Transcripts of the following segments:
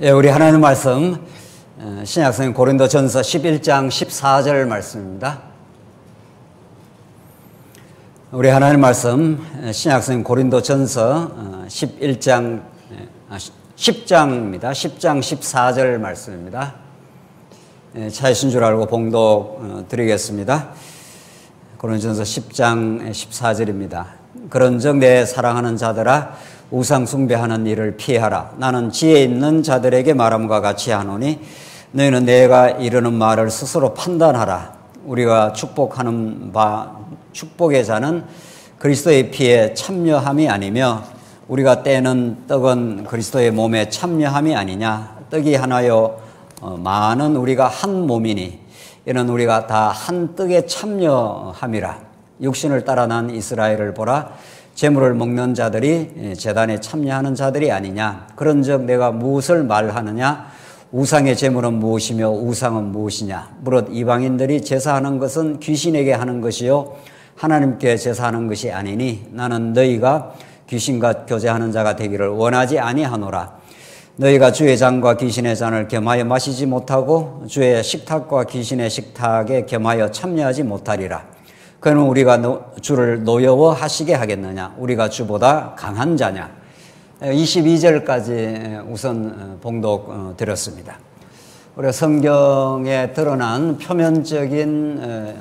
예, 우리 하나님 말씀 신약성경 고린도전서 11장 14절 말씀입니다. 우리 하나님 말씀 신약성경 고린도전서 10장입니다. 10장 14절 말씀입니다. 차이신 줄 알고 봉독 드리겠습니다. 고린도전서 10장 14절입니다. 그런즉 내 사랑하는 자들아 우상 숭배하는 일을 피하라. 나는 지혜 있는 자들에게 말함과 같이 하노니 너희는 내가 이르는 말을 스스로 판단하라. 우리가 축복하는 바 축복의 자는 그리스도의 피에 참여함이 아니며 우리가 떼는 떡은 그리스도의 몸에 참여함이 아니냐. 떡이 하나요 많은 우리가 한 몸이니 이는 우리가 다 한 떡에 참여함이라. 육신을 따라 난 이스라엘을 보라. 제물을 먹는 자들이 제단에 참여하는 자들이 아니냐. 그런즉 내가 무엇을 말하느냐. 우상의 제물은 무엇이며 우상은 무엇이냐. 무릇 이방인들이 제사하는 것은 귀신에게 하는 것이요 하나님께 제사하는 것이 아니니 나는 너희가 귀신과 교제하는 자가 되기를 원하지 아니하노라. 너희가 주의 잔과 귀신의 잔을 겸하여 마시지 못하고 주의 식탁과 귀신의 식탁에 겸하여 참여하지 못하리라. 그는 우리가 주를 노여워하시게 하겠느냐. 우리가 주보다 강한 자냐. 22절까지 우선 봉독 드렸습니다. 우리가 성경에 드러난 표면적인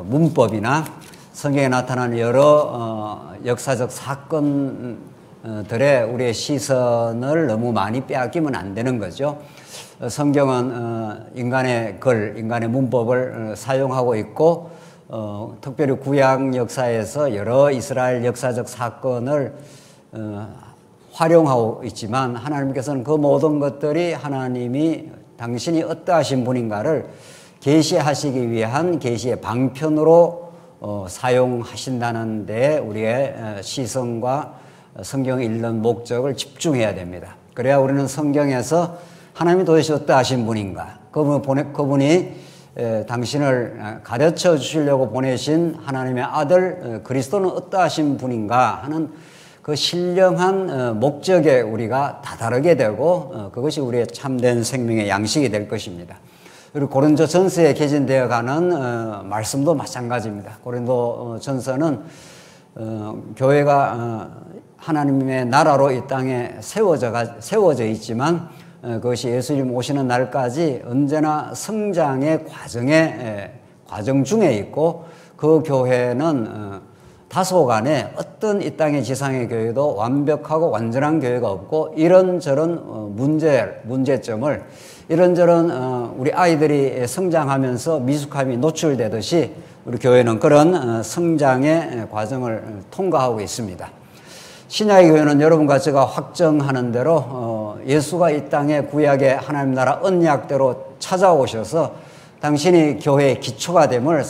문법이나 성경에 나타난 여러 역사적 사건들에 우리의 시선을 너무 많이 빼앗기면 안 되는 거죠. 성경은 인간의 문법을 사용하고 있고 특별히 구약 역사에서 여러 이스라엘 역사적 사건을 활용하고 있지만 하나님께서는 그 모든 것들이 하나님이 당신이 어떠하신 분인가를 계시하시기 위한 계시의 방편으로 사용하신다는 데 우리의 시선과 성경을 읽는 목적을 집중해야 됩니다. 그래야 우리는 성경에서 하나님이 도대체 어떠하신 분인가, 그분이 당신을 가르쳐 주시려고 보내신 하나님의 아들 그리스도는 어떠하신 분인가 하는 그 신령한 목적에 우리가 다다르게 되고 그것이 우리의 참된 생명의 양식이 될 것입니다. 그리고 고린도전서에 개진되어 가는 말씀도 마찬가지입니다. 고린도전서는 교회가 하나님의 나라로 이 땅에 세워져 있지만 그것이 예수님 오시는 날까지 언제나 성장의 과정 중에 있고 그 교회는 다소간에 어떤 이 땅의 지상의 교회도 완벽하고 완전한 교회가 없고 이런저런 문제점을 이런저런 우리 아이들이 성장하면서 미숙함이 노출되듯이 우리 교회는 그런 성장의 과정을 통과하고 있습니다. 신약의 교회는 여러분과 제가 확정하는 대로 예수가 이 땅에 구약의 하나님 나라 언약대로 찾아오셔서 당신이 교회의 기초가 됨을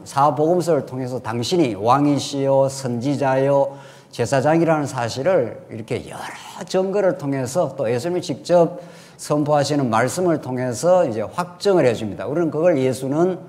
사복음서를 통해서 당신이 왕이시요 선지자요 제사장이라는 사실을 이렇게 여러 증거를 통해서 또 예수님이 직접 선포하시는 말씀을 통해서 이제 확정을 해줍니다. 우리는 그걸 예수는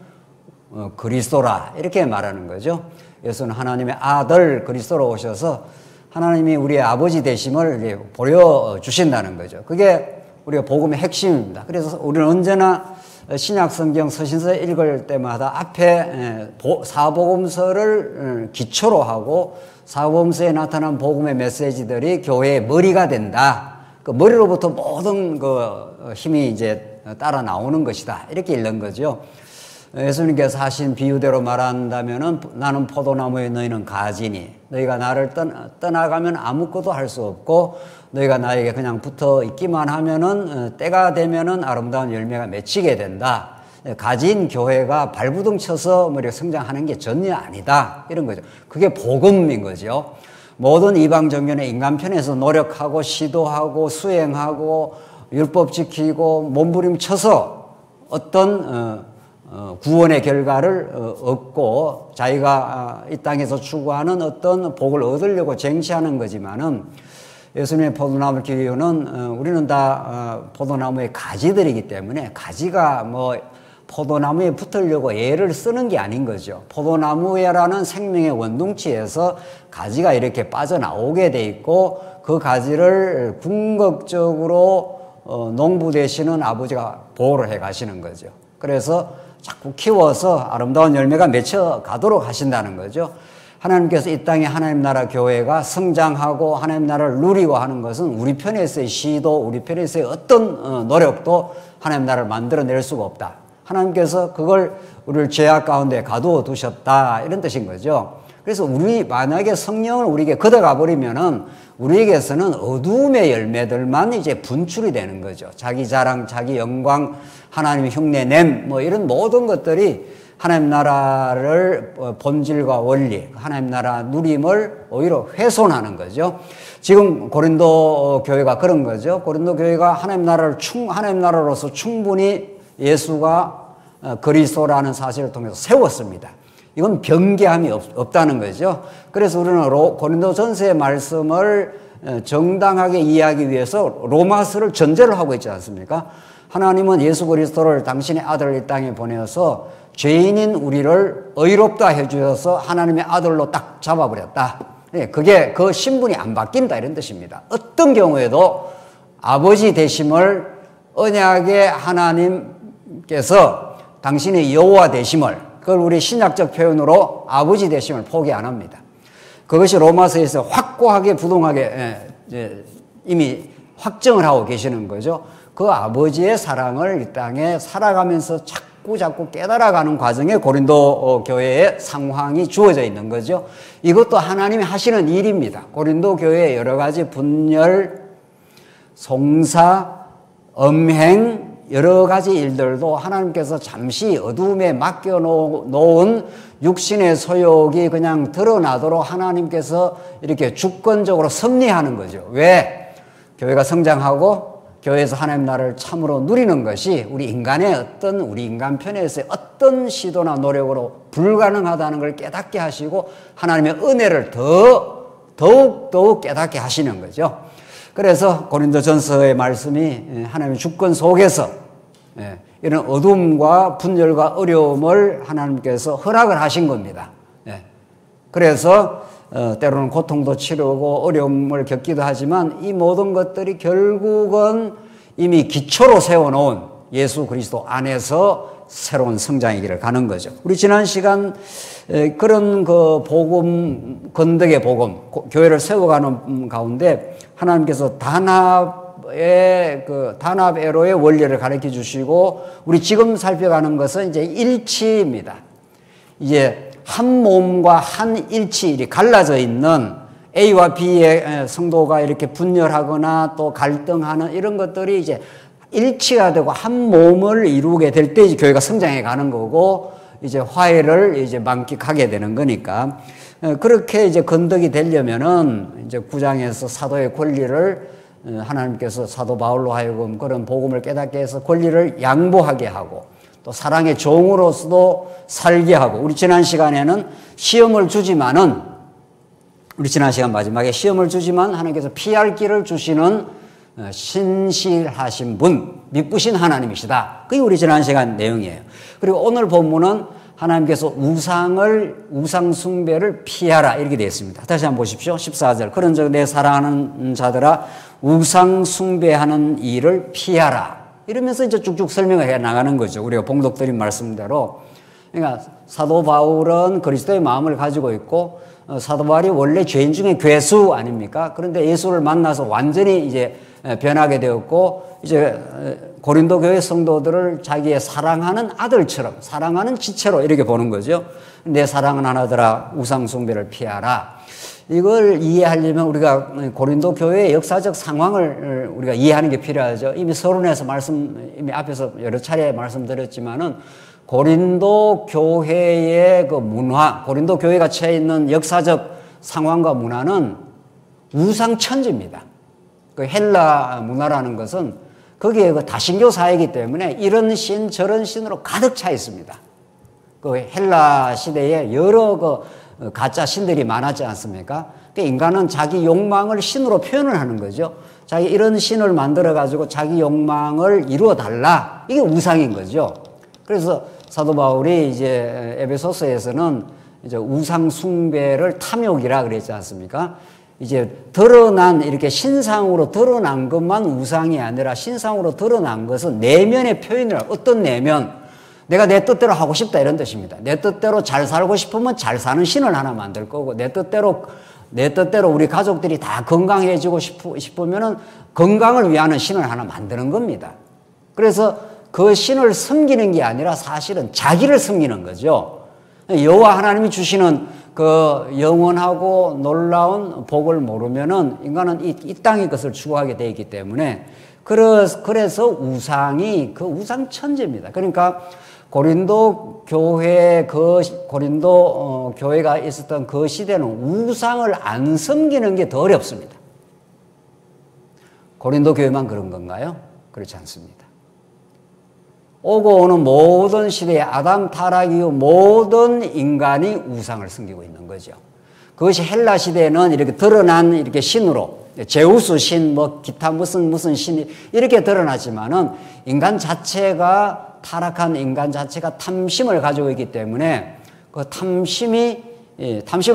그리스도라 이렇게 말하는 거죠. 예수는 하나님의 아들 그리스도로 오셔서 하나님이 우리의 아버지 되심을 보여주신다는 거죠. 그게 우리가 복음의 핵심입니다. 그래서 우리는 언제나 신약 성경 서신서 읽을 때마다 앞에 사복음서를 기초로 하고 사복음서에 나타난 복음의 메시지들이 교회의 머리가 된다. 그 머리로부터 모든 그 힘이 이제 따라 나오는 것이다. 이렇게 읽는 거죠. 예수님께서 하신 비유대로 말한다면은 나는 포도나무에 너희는 가지니 너희가 나를 떠나가면 아무것도 할 수 없고 너희가 나에게 그냥 붙어 있기만 하면은 때가 되면은 아름다운 열매가 맺히게 된다. 가진 교회가 발부둥 쳐서 성장하는 게 전혀 아니다. 이런 거죠. 그게 복음인 거죠. 모든 이방 정연의 인간편에서 노력하고 시도하고 수행하고 율법 지키고 몸부림쳐서 어떤 구원의 결과를 얻고 자기가 이 땅에서 추구하는 어떤 복을 얻으려고 쟁취하는 거지만은 예수님의 포도나무 기유는 우리는 다 포도나무의 가지들이기 때문에 가지가 포도나무에 붙으려고 애를 쓰는 게 아닌 거죠. 포도나무라는 생명의 원둥치에서 가지가 이렇게 빠져나오게 돼 있고 그 가지를 궁극적으로 농부 되시는 아버지가 보호를 해 가시는 거죠. 그래서 자꾸 키워서 아름다운 열매가 맺혀 가도록 하신다는 거죠. 하나님께서 이 땅에 하나님 나라 교회가 성장하고 하나님 나라를 누리고 하는 것은 우리 편에서의 시도, 우리 편에서의 어떤 노력도 하나님 나라를 만들어낼 수가 없다. 하나님께서 그걸 우리를 죄악 가운데 가두어 두셨다, 이런 뜻인 거죠. 그래서 우리 만약에 성령을 우리에게 걷어가 버리면은 우리에게서는 어두움의 열매들만 이제 분출이 되는 거죠. 자기 자랑, 자기 영광, 하나님의 흉내냄, 뭐 이런 모든 것들이 하나님 나라를 본질과 원리, 하나님 나라 누림을 오히려 훼손하는 거죠. 지금 고린도 교회가 그런 거죠. 고린도 교회가 하나님 나라로서 충분히 예수가 그리스도라는 사실을 통해서 세웠습니다. 이건 변개함이 없다는 거죠. 그래서 우리는 고린도 전서의 말씀을 정당하게 이해하기 위해서 로마서를 전제로 하고 있지 않습니까? 하나님은 예수 그리스도를 당신의 아들을 이 땅에 보내어서 죄인인 우리를 의롭다 해주셔서 하나님의 아들로 딱 잡아버렸다. 그게 그 신분이 안 바뀐다, 이런 뜻입니다. 어떤 경우에도 아버지 되심을, 언약의 하나님께서 당신의 여호와 되심을, 그걸 우리 신약적 표현으로 아버지 되심을 포기 안 합니다. 그것이 로마서에서 확고하게 부동하게 이미 확정을 하고 계시는 거죠. 그 아버지의 사랑을 이 땅에 살아가면서 자꾸 깨달아가는 과정에 고린도 교회의 상황이 주어져 있는 거죠. 이것도 하나님이 하시는 일입니다. 고린도 교회의 여러 가지 분열, 송사, 음행, 여러 가지 일들도 하나님께서 잠시 어두움에 맡겨놓은 육신의 소욕이 그냥 드러나도록 하나님께서 이렇게 주권적으로 섭리하는 거죠. 왜? 교회가 성장하고 교회에서 하나님 나라를 참으로 누리는 것이 우리 인간 편에서의 어떤 시도나 노력으로 불가능하다는 걸 깨닫게 하시고 하나님의 은혜를 더욱 깨닫게 하시는 거죠. 그래서 고린도전서의 말씀이 하나님의 주권 속에서 이런 어둠과 분열과 어려움을 하나님께서 허락을 하신 겁니다. 그래서 때로는 고통도 치르고 어려움을 겪기도 하지만 이 모든 것들이 결국은 이미 기초로 세워놓은 예수 그리스도 안에서 새로운 성장의 길을 가는 거죠. 우리 지난 시간 그런 그 복음, 건덕의 복음, 교회를 세워가는 가운데 하나님께서 단합애로의 원리를 가르쳐 주시고 우리 지금 살펴가는 것은 이제 일치입니다. 이제 한 몸과 한 일치, 갈라져 있는 A와 B의 성도가 이렇게 분열하거나 또 갈등하는 이런 것들이 이제 일치가 되고 한 몸을 이루게 될 때 이제 교회가 성장해 가는 거고 이제 화해를 이제 만끽하게 되는 거니까 그렇게 이제 건덕이 되려면은 이제 9장에서 사도의 권리를 하나님께서 사도 바울로 하여금 그런 복음을 깨닫게 해서 권리를 양보하게 하고 또 사랑의 종으로서도 살게 하고 우리 지난 시간에는 시험을 주지만은 우리 지난 시간 마지막에 시험을 주지만 하나님께서 피할 길을 주시는 신실하신 분, 미쁘신 하나님이시다. 그게 우리 지난 시간 내용이에요. 그리고 오늘 본문은 하나님께서 우상 숭배를 피하라 이렇게 되어 있습니다. 다시 한번 보십시오. 14절. 그런즉 내 사랑하는 자들아 우상 숭배하는 일을 피하라. 이러면서 이제 쭉쭉 설명을 해 나가는 거죠. 우리가 봉독드린 말씀대로. 그러니까 사도 바울은 그리스도의 마음을 가지고 있고 사도 바울이 원래 죄인 중에 괴수 아닙니까? 그런데 예수를 만나서 완전히 이제 변하게 되었고 이제 고린도 교회 성도들을 자기의 사랑하는 아들처럼 사랑하는 지체로 이렇게 보는 거죠. 내 사랑하는 아들아 우상 숭배를 피하라. 이걸 이해하려면 우리가 고린도 교회의 역사적 상황을 우리가 이해하는 게 필요하죠. 이미 서론에서 이미 앞에서 여러 차례 말씀드렸지만은 고린도 교회의 그 문화, 고린도 교회가 처해 있는 역사적 상황과 문화는 우상천지입니다. 그 헬라 문화라는 것은 거기에 그 다신교 사회이기 때문에 이런 신 저런 신으로 가득 차 있습니다. 그 헬라 시대에 여러 그 가짜 신들이 많았지 않습니까? 그 인간은 자기 욕망을 신으로 표현을 하는 거죠. 자기 이런 신을 만들어 가지고 자기 욕망을 이루어 달라. 이게 우상인 거죠. 그래서 사도 바울이 이제 에베소서에서는 이제 우상 숭배를 탐욕이라 그랬지 않습니까? 이제 드러난, 이렇게 신상으로 드러난 것만 우상이 아니라 신상으로 드러난 것은 내면의 표현을, 어떤 내면, 내가 내 뜻대로 하고 싶다 이런 뜻입니다. 내 뜻대로 잘 살고 싶으면 잘 사는 신을 하나 만들 거고, 내 뜻대로 우리 가족들이 다 건강해지고 싶으면은 건강을 위하는 신을 하나 만드는 겁니다. 그래서 그 신을 섬기는 게 아니라 사실은 자기를 섬기는 거죠. 여호와 하나님이 주시는 그 영원하고 놀라운 복을 모르면은 인간은 이 땅의 것을 추구하게 되어 있기 때문에, 그래서 우상이 그 우상 천재입니다. 그러니까 고린도 교회가 있었던 그 시대는 우상을 안 섬기는 게 더 어렵습니다. 고린도 교회만 그런 건가요? 그렇지 않습니다. 오고 오는 모든 시대에 아담 타락 이후 모든 인간이 우상을 섬기고 있는 거죠. 그것이 헬라 시대에는 이렇게 드러난 이렇게 신으로, 제우스 신, 뭐 기타 무슨 신이 이렇게 드러나지만은 인간 자체가, 타락한 인간 자체가 탐심을 가지고 있기 때문에 그 탐심을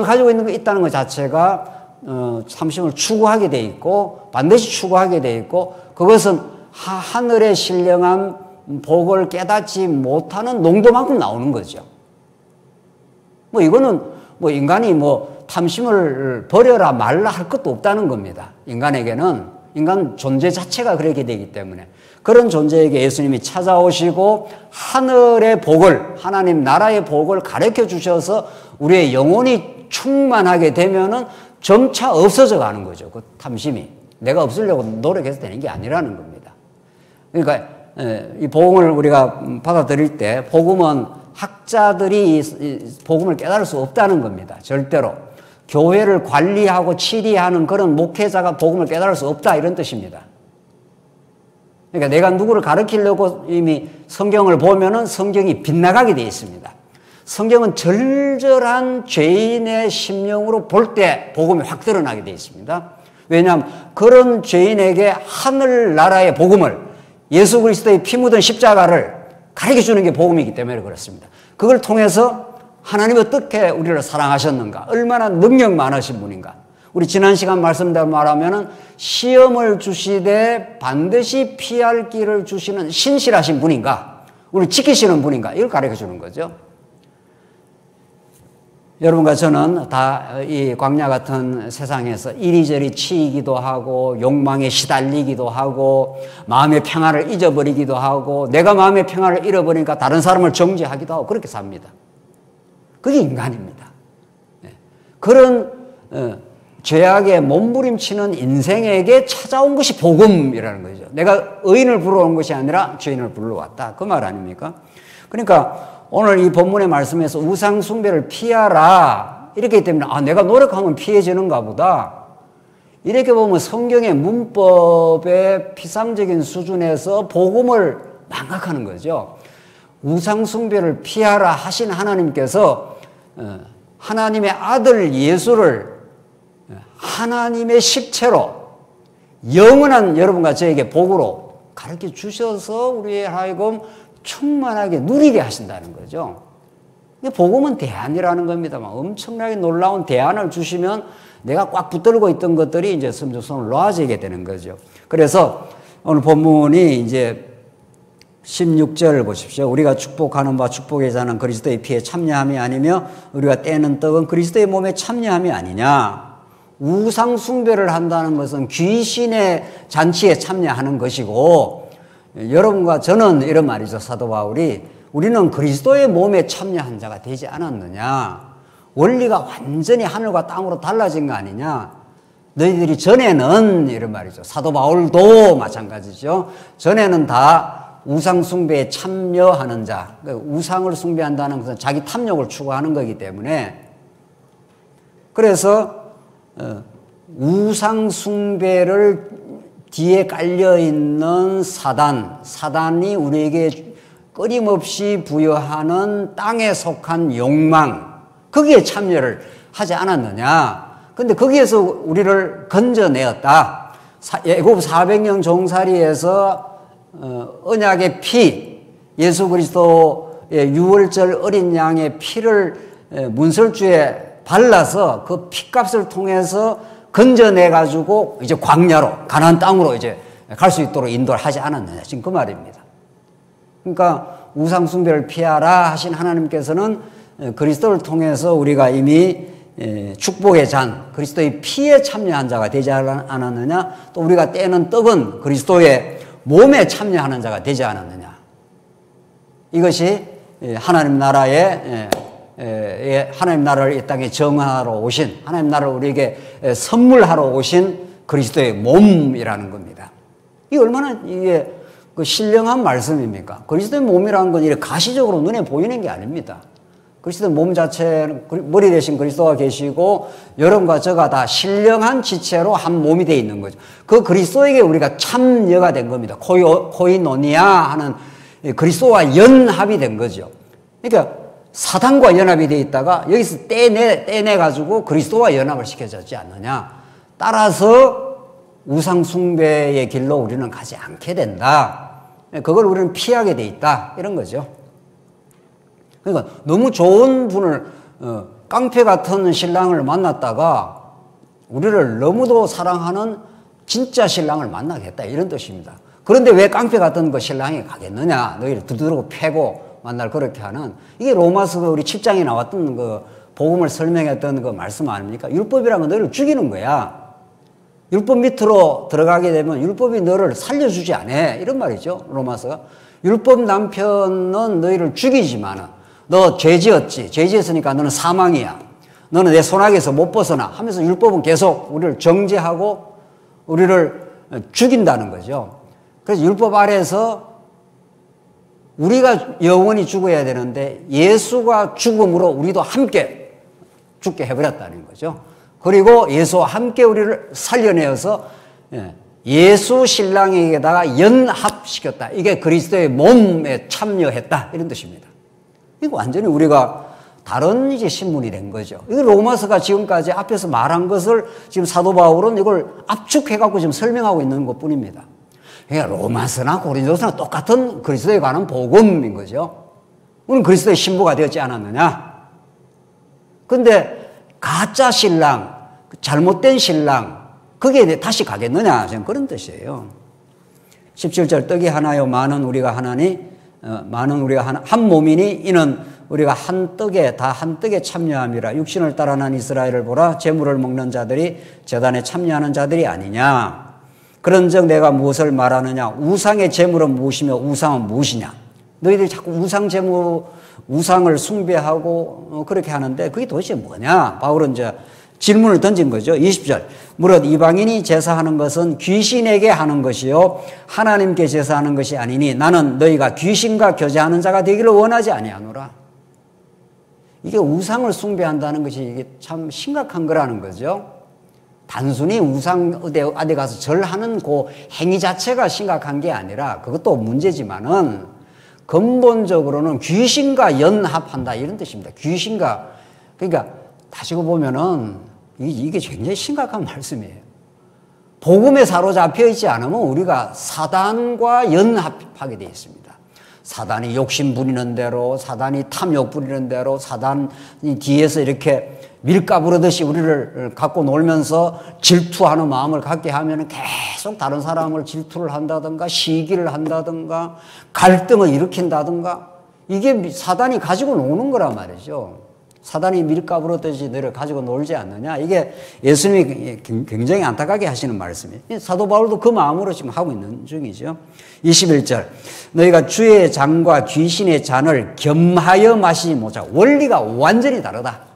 가지고 있다는 것 자체가 탐심을 추구하게 돼 있고, 반드시 추구하게 돼 있고, 그것은 하늘의 신령한 복을 깨닫지 못하는 농도만큼 나오는 거죠. 뭐 이거는 뭐 인간이 뭐 탐심을 버려라 말라 할 것도 없다는 겁니다. 인간에게는, 인간 존재 자체가 그렇게 되기 때문에, 그런 존재에게 예수님이 찾아오시고 하늘의 복을, 하나님 나라의 복을 가르쳐 주셔서 우리의 영혼이 충만하게 되면은 점차 없어져 가는 거죠. 그 탐심이. 내가 없으려고 노력해서 되는 게 아니라는 겁니다. 그러니까 이 복음을 우리가 받아들일 때, 복음은 학자들이 이 복음을 깨달을 수 없다는 겁니다. 절대로. 교회를 관리하고 치리하는 그런 목회자가 복음을 깨달을 수 없다, 이런 뜻입니다. 그러니까 내가 누구를 가르치려고 이미 성경을 보면은 성경이 빗나가게 되어 있습니다. 성경은 절절한 죄인의 심령으로 볼 때 복음이 확 드러나게 되어 있습니다. 왜냐하면 그런 죄인에게 하늘나라의 복음을, 예수 그리스도의 피 묻은 십자가를 가르쳐 주는 게 복음이기 때문에 그렇습니다. 그걸 통해서 하나님이 어떻게 우리를 사랑하셨는가, 얼마나 능력 많으신 분인가. 우리 지난 시간 말씀대로 말하면은 시험을 주시되 반드시 피할 길을 주시는 신실하신 분인가, 우리 지키시는 분인가, 이걸 가르쳐 주는 거죠. 여러분과 저는 다 이 광야 같은 세상에서 이리저리 치이기도 하고, 욕망에 시달리기도 하고, 마음의 평안을 잊어버리기도 하고, 내가 마음의 평안을 잃어버리니까 다른 사람을 정죄하기도 하고, 그렇게 삽니다. 그게 인간입니다. 그런 죄악에 몸부림치는 인생에게 찾아온 것이 복음이라는 거죠. 내가 의인을 부러온 것이 아니라 죄인을 불러왔다, 그 말 아닙니까? 그러니까 오늘 이 본문의 말씀에서 우상 숭배를 피하라 이렇기 때문에, 내가 노력하면 피해지는가 보다, 이렇게 보면 성경의 문법의 피상적인 수준에서 복음을 망각하는 거죠. 우상 숭배를 피하라 하신 하나님께서 하나님의 아들 예수를 하나님의 식체로 영원한 여러분과 저에게 복으로 가르쳐 주셔서 우리의 하여금 충만하게 누리게 하신다는 거죠. 복음은 대안이라는 겁니다만, 엄청나게 놀라운 대안을 주시면 내가 꽉 붙들고 있던 것들이 이제 점점 손을 놓아지게 되는 거죠. 그래서 오늘 본문이 이제 16절을 보십시오. 우리가 축복하는 바 축복의 자는 그리스도의 피에 참여함이 아니며 우리가 떼는 떡은 그리스도의 몸에 참여함이 아니냐. 우상 숭배를 한다는 것은 귀신의 잔치에 참여하는 것이고, 여러분과 저는 이런 말이죠. 사도 바울이, 우리는 그리스도의 몸에 참여한 자가 되지 않았느냐. 원리가 완전히 하늘과 땅으로 달라진 거 아니냐. 너희들이 전에는, 이런 말이죠. 사도 바울도 마찬가지죠. 전에는 다 우상 숭배에 참여하는 자, 우상을 숭배한다는 것은 자기 탐욕을 추구하는 거기 때문에, 그래서 우상 숭배를 뒤에 깔려있는 사단이 우리에게 끊임없이 부여하는 땅에 속한 욕망, 거기에 참여를 하지 않았느냐. 근데 거기에서 우리를 건져내었다. 애굽 400년 종살이에서 언약의 피, 예수 그리스도의 유월절 어린 양의 피를 문설주에 발라서 그 피값을 통해서 건져내가지고 이제 광야로, 가나안 땅으로 이제 갈 수 있도록 인도를 하지 않았느냐. 지금 그 말입니다. 그러니까 우상숭배를 피하라 하신 하나님께서는 그리스도를 통해서 우리가 이미 축복의 잔, 그리스도의 피에 참여한 자가 되지 않았느냐. 또 우리가 떼는 떡은 그리스도의 몸에 참여하는 자가 되지 않았느냐. 이것이 하나님 나라의 하나님 나라를 이 땅에 정하러 오신, 하나님 나라를 우리에게 선물하러 오신 그리스도의 몸이라는 겁니다. 이게 얼마나 이게 그 신령한 말씀입니까? 그리스도의 몸이라는 건 이렇게 가시적으로 눈에 보이는 게 아닙니다. 그리스도의 몸 자체는 머리 대신 그리스도가 계시고 여러분과 저가 다 신령한 지체로 한 몸이 되어 있는 거죠. 그 그리스도에게 우리가 참여가 된 겁니다. 코이노니아 하는 그리스도와 연합이 된 거죠. 그러니까 사단과 연합이 되어 있다가 여기서 떼내가지고 그리스도와 연합을 시켜졌지 않느냐. 따라서 우상 숭배의 길로 우리는 가지 않게 된다. 그걸 우리는 피하게 돼 있다. 이런 거죠. 그러니까 너무 좋은 분을 깡패 같은 신랑을 만났다가 우리를 너무도 사랑하는 진짜 신랑을 만나겠다. 이런 뜻입니다. 그런데 왜 깡패 같은 그 신랑이 가겠느냐. 너희를 두드러고 패고 만날 그렇게 하는, 이게 로마서 우리 7장에 나왔던 그 복음을 설명했던 그 말씀 아닙니까? 율법이라는 건 너희를 죽이는 거야. 율법 밑으로 들어가게 되면 율법이 너를 살려주지 않아. 이런 말이죠. 로마서가. 율법 남편은 너희를 죽이지만은 너 죄 지었지. 죄 지었으니까 너는 사망이야. 너는 내 손아귀에서 못 벗어나 하면서 율법은 계속 우리를 정죄하고 우리를 죽인다는 거죠. 그래서 율법 아래에서 우리가 영원히 죽어야 되는데 예수가 죽음으로 우리도 함께 죽게 해버렸다는 거죠. 그리고 예수와 함께 우리를 살려내어서 예수 신랑에게다가 연합시켰다. 이게 그리스도의 몸에 참여했다. 이런 뜻입니다. 이거 완전히 우리가 다른 이제 신문이 된 거죠. 이 로마서가 지금까지 앞에서 말한 것을 지금 사도 바울은 이걸 압축해갖고 지금 설명하고 있는 것 뿐입니다. 그러니까 로마서나 고린도서나 똑같은 그리스도에 관한 복음인 거죠. 우리는 그리스도의 신부가 되었지 않았느냐. 근데 가짜 신랑, 잘못된 신랑, 거기에 다시 가겠느냐. 지금 그런 뜻이에요. 17절 떡이 하나요 많은 우리가 하나니 많은 우리가 한 몸이니 이는 우리가 한 떡에 다 한 떡에 참여함이라. 육신을 따라 난 이스라엘을 보라. 제물을 먹는 자들이 제단에 참여하는 자들이 아니냐. 그런즉 내가 무엇을 말하느냐. 우상의 제물은 무엇이며 우상은 무엇이냐. 너희들이 자꾸 우상을 숭배하고 그렇게 하는데 그게 도대체 뭐냐. 바울은 이제 질문을 던진 거죠. 20절. 무릇 이방인이 제사하는 것은 귀신에게 하는 것이요 하나님께 제사하는 것이 아니니 나는 너희가 귀신과 교제하는 자가 되기를 원하지 아니하노라. 이게 우상을 숭배한다는 것이 이게 참 심각한 거라는 거죠. 단순히 우상 어디 가서 절하는 그 행위 자체가 심각한 게 아니라 그것도 문제지만은 근본적으로는 귀신과 연합한다 이런 뜻입니다. 귀신과, 그러니까 다시고 보면은 이게 굉장히 심각한 말씀이에요. 복음에 사로잡혀 있지 않으면 우리가 사단과 연합하게 되어 있습니다. 사단이 욕심 부리는 대로, 사단이 탐욕 부리는 대로, 사단이 뒤에서 이렇게 밀가 부르듯이 우리를 갖고 놀면서 질투하는 마음을 갖게 하면 계속 다른 사람을 질투를 한다든가 시기를 한다든가 갈등을 일으킨다든가 이게 사단이 가지고 노는 거란 말이죠. 사단이 밀가 부르듯이 너를 가지고 놀지 않느냐. 이게 예수님이 굉장히 안타깝게 하시는 말씀이에요. 사도 바울도 그 마음으로 지금 하고 있는 중이죠. 21절. 너희가 주의 잔과 귀신의 잔을 겸하여 마시지 못하고. 원리가 완전히 다르다.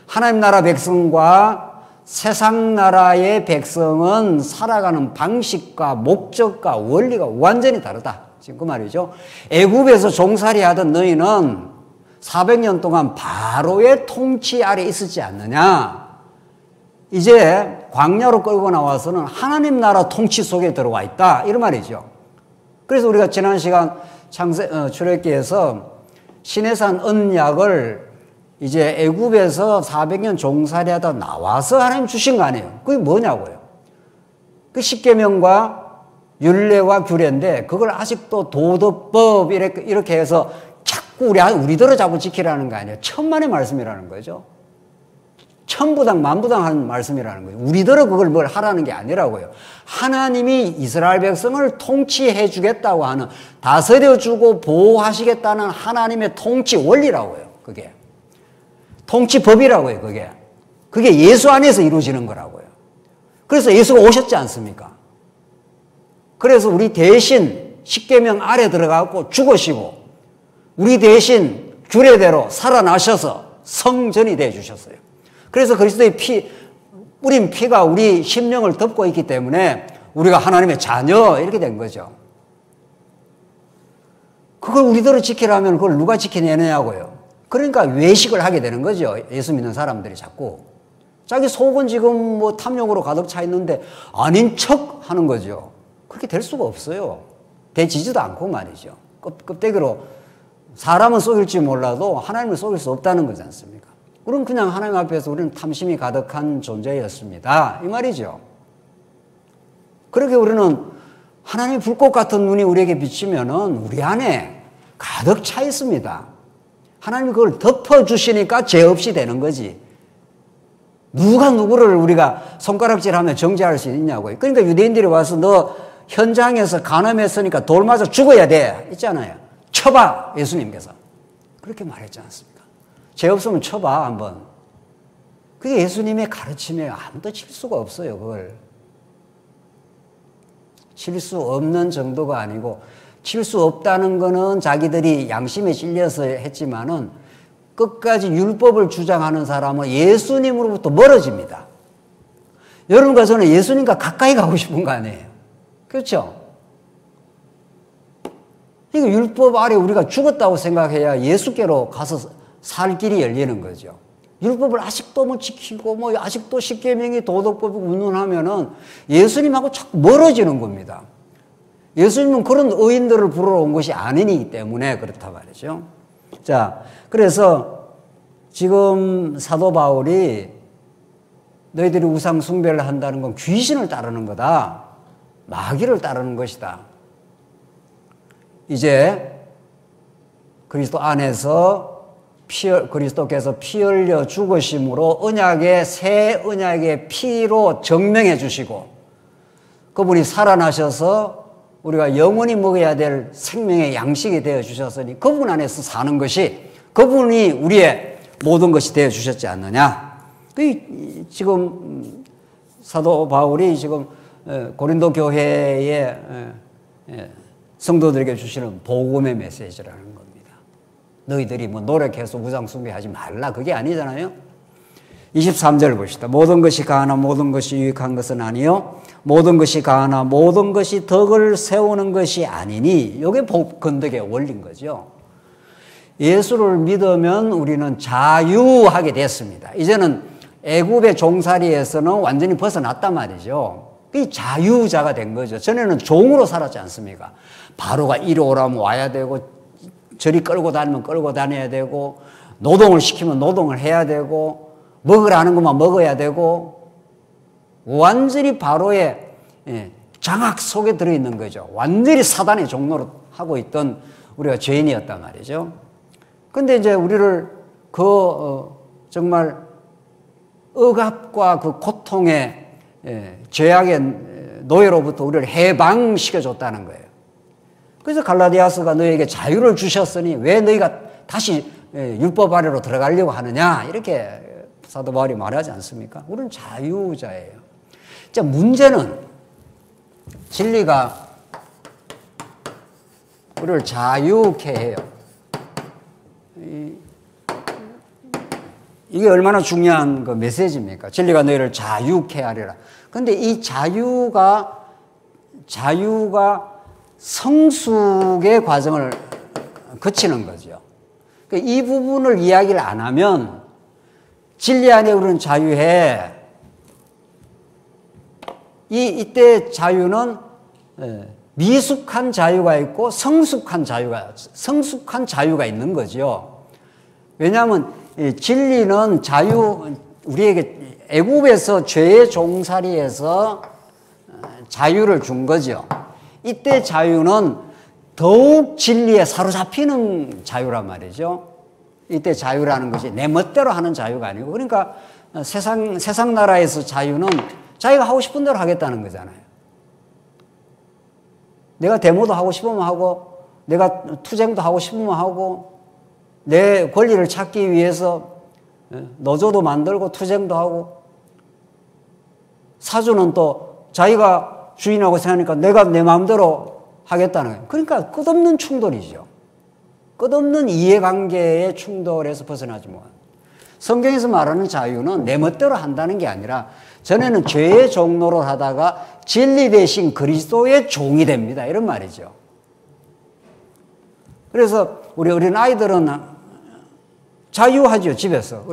하나님 나라 백성과 세상 나라의 백성은 살아가는 방식과 목적과 원리가 완전히 다르다. 지금 그 말이죠. 애굽에서 종살이 하던 너희는 400년 동안 바로의 통치 아래 있었지 않느냐. 이제 광야로 끌고 나와서는 하나님 나라 통치 속에 들어와 있다. 이런 말이죠. 그래서 우리가 지난 시간 출애굽기에서 시내산 언약을 이제 애굽에서 400년 종살이하다 나와서 하나님 주신 거 아니에요. 그게 뭐냐고요. 그 십계명과 율례와 규례인데 그걸 아직도 도덕법 이렇게 해서 자꾸 우리들을 자꾸 지키라는 거 아니에요. 천만의 말씀이라는 거죠. 천부당 만부당 하는 말씀이라는 거예요. 우리들은 그걸 뭘 하라는 게 아니라고요. 하나님이 이스라엘 백성을 통치해 주겠다고 하는, 다스려 주고 보호하시겠다는 하나님의 통치 원리라고요. 그게 통치법이라고요. 그게 예수 안에서 이루어지는 거라고요. 그래서 예수가 오셨지 않습니까? 그래서 우리 대신 십계명 아래 들어가고 죽으시고 우리 대신 규례대로 살아나셔서 성전이 되어 주셨어요. 그래서 그리스도의 피, 뿌린 피가 우리 심령을 덮고 있기 때문에 우리가 하나님의 자녀 이렇게 된 거죠. 그걸 우리들을 지키려면 그걸 누가 지켜내느냐고요. 그러니까 외식을 하게 되는 거죠. 예수 믿는 사람들이 자꾸. 자기 속은 지금 뭐 탐욕으로 가득 차 있는데 아닌 척 하는 거죠. 그렇게 될 수가 없어요. 되지지도 않고 말이죠. 껍데기로 사람은 속일지 몰라도 하나님을 속일 수 없다는 거지 않습니까? 우리는 그냥 하나님 앞에서 우리는 탐심이 가득한 존재였습니다. 이 말이죠. 그렇게 우리는 하나님의 불꽃 같은 눈이 우리에게 비치면은 우리 안에 가득 차 있습니다. 하나님이 그걸 덮어주시니까 죄 없이 되는 거지. 누가 누구를 우리가 손가락질하면 정죄할 수 있냐고요. 그러니까 유대인들이 와서 너 현장에서 간음했으니까 돌 맞아 죽어야 돼 있잖아요. 쳐봐, 예수님께서 그렇게 말했지 않습니까? 죄 없으면 쳐봐 한번. 그게 예수님의 가르침에 아무도 칠 수가 없어요. 그걸 칠 수 없는 정도가 아니고, 칠 수 없다는 거는 자기들이 양심에 찔려서 했지만은 끝까지 율법을 주장하는 사람은 예수님으로부터 멀어집니다. 여러분과 저는 예수님과 가까이 가고 싶은 거 아니에요? 그렇죠? 그러니까 율법 아래 우리가 죽었다고 생각해야 예수께로 가서 살 길이 열리는 거죠. 율법을 아직도 뭐 지키고 뭐 아직도 십계명이 도덕법이 운운하면은 예수님하고 자꾸 멀어지는 겁니다. 예수님은 그런 의인들을 부르러 온 것이 아니기 때문에 그렇다 말이죠. 자, 그래서 지금 사도 바울이 너희들이 우상 숭배를 한다는 건 귀신을 따르는 거다. 마귀를 따르는 것이다. 이제 그리스도 안에서 그리스도께서 피 흘려 죽으심으로 언약의 새 언약의 피로 증명해 주시고 그분이 살아나셔서 우리가 영원히 먹어야 될 생명의 양식이 되어 주셨으니 그분 안에서 사는 것이, 그분이 우리의 모든 것이 되어 주셨지 않느냐. 지금 사도 바울이 지금 고린도 교회의 성도들에게 주시는 복음의 메시지라는 겁니다. 너희들이 뭐 노력해서 우상 숭배하지 말라, 그게 아니잖아요. 23절 봅시다. 모든 것이 가하나 모든 것이 유익한 것은 아니요 모든 것이 가하나 모든 것이 덕을 세우는 것이 아니니. 이게 복건덕의 원리인 거죠. 예수를 믿으면 우리는 자유하게 됐습니다. 이제는 애굽의 종살이에서는 완전히 벗어났단 말이죠. 이 자유자가 된 거죠. 전에는 종으로 살았지 않습니까? 바로가 이리 오라면 와야 되고, 저리 끌고 다니면 끌고 다녀야 되고, 노동을 시키면 노동을 해야 되고, 먹으라는 것만 먹어야 되고, 완전히 바로의 장악 속에 들어있는 거죠. 완전히 사단의 종로로 하고 있던 우리가 죄인이었단 말이죠. 근데 이제 우리를 정말 억압과 그 고통의 죄악의 노예로부터 우리를 해방시켜줬다는 거예요. 그래서 갈라디아서가 너희에게 자유를 주셨으니 왜 너희가 다시 율법 아래로 들어가려고 하느냐, 이렇게 사도 바울이 말하지 않습니까? 우리는 자유자예요. 자, 문제는 진리가 우리를 자유케 해요. 이게 얼마나 중요한 그 메시지입니까? 진리가 너희를 자유케 하리라. 근데 이 자유가 성숙의 과정을 거치는 거죠. 이 부분을 이야기를 안 하면 진리 안에 우리는 자유해. 이때 자유는 미숙한 자유가 있고 성숙한 자유가 있는 거죠. 왜냐하면 진리는 우리에게 애굽에서 죄의 종살이에서 자유를 준 거죠. 이때 자유는 더욱 진리에 사로잡히는 자유란 말이죠. 이때 자유라는 것이 내 멋대로 하는 자유가 아니고, 그러니까 세상 나라에서 자유는 자기가 하고 싶은 대로 하겠다는 거잖아요. 내가 데모도 하고 싶으면 하고, 내가 투쟁도 하고 싶으면 하고, 내 권리를 찾기 위해서 노조도 만들고 투쟁도 하고, 사주는 또 자기가 주인하고 생각하니까 내가 내 마음대로 하겠다는 거예요. 그러니까 끝없는 충돌이죠. 끝없는 이해관계의 충돌에서 벗어나지 못한. 성경에서 말하는 자유는 내 멋대로 한다는 게 아니라 전에는 죄의 종로를 하다가 진리 대신 그리스도의 종이 됩니다. 이런 말이죠. 그래서 우리 어린아이들은 자유하죠. 집에서.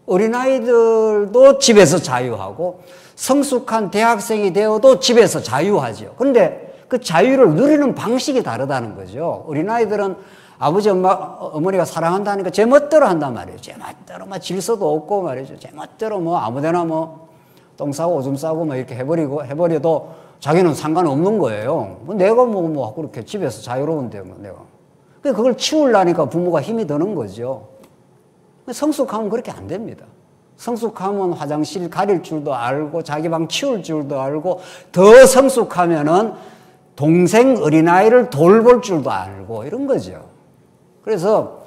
어린아이들도 집에서 자유하고 성숙한 대학생이 되어도 집에서 자유하죠. 그런데 그 자유를 누리는 방식이 다르다는 거죠. 어린아이들은 아버지 어머니가 사랑한다니까 제 멋대로 한단 말이에요. 제 멋대로 질서도 없고 말이죠. 제 멋대로 아무데나 똥 싸고 오줌 싸고 이렇게 해버려도 자기는 상관없는 거예요. 내가 그렇게 집에서 자유로운데 내가. 그걸 치우려니까 부모가 힘이 드는 거죠. 성숙하면 그렇게 안 됩니다. 성숙하면 화장실 가릴 줄도 알고 자기 방 치울 줄도 알고 더 성숙하면은 동생 어린아이를 돌볼 줄도 알고 이런 거죠. 그래서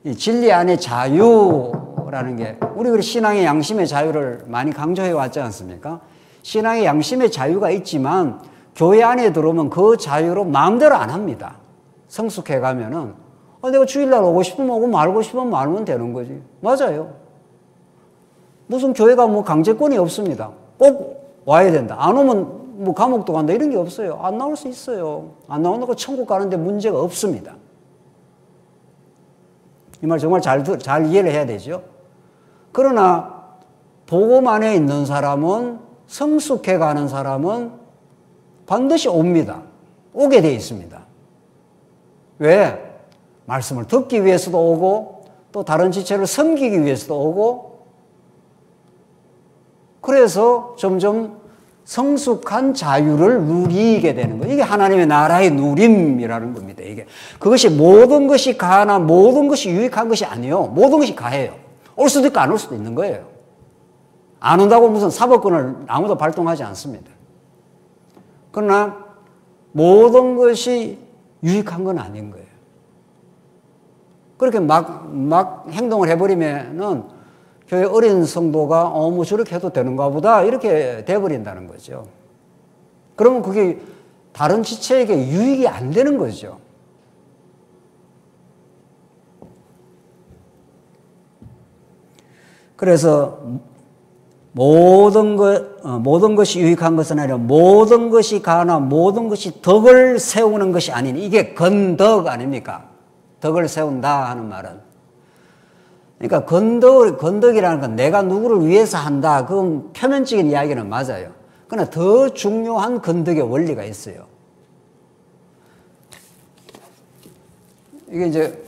이 진리 안의 자유라는 게 우리 신앙의 양심의 자유를 많이 강조해 왔지 않습니까? 신앙의 양심의 자유가 있지만 교회 안에 들어오면 그 자유로 마음대로 안 합니다. 성숙해 가면은 내가 주일날 오고 싶으면 오고 말고 싶으면 말면 되는 거지. 맞아요. 무슨 교회가 강제권이 없습니다. 꼭 와야 된다. 안 오면 감옥도 간다 이런 게 없어요. 안 나올 수 있어요. 안 나온다고 천국 가는데 문제가 없습니다. 이 말 정말 잘 이해를 해야 되죠. 그러나 복음 안에 있는 사람은 성숙해 가는 사람은 반드시 옵니다. 오게 돼 있습니다. 왜? 말씀을 듣기 위해서도 오고 또 다른 지체를 섬기기 위해서도 오고 그래서 점점 성숙한 자유를 누리게 되는 거예요. 이게 하나님의 나라의 누림이라는 겁니다. 그것이 모든 것이 가하나 모든 것이 유익한 것이 아니에요. 모든 것이 가해요. 올 수도 있고 안 올 수도 있는 거예요. 안 온다고 무슨 사법권을 아무도 발동하지 않습니다. 그러나 모든 것이 유익한 건 아닌 거예요. 그렇게 막 행동을 해버리면은 교회 어린 성도가 저렇게 해도 되는가 보다 이렇게 돼버린다는 거죠. 그러면 그게 다른 지체에게 유익이 안 되는 거죠. 그래서 모든 것이 유익한 것은 아니라 모든 것이 가나 모든 것이 덕을 세우는 것이 아니니 이게 건덕 아닙니까? 덕을 세운다 하는 말은. 그러니까 건덕이라는 건 내가 누구를 위해서 한다. 그건 표면적인 이야기는 맞아요. 그러나 더 중요한 건덕의 원리가 있어요. 이게 이제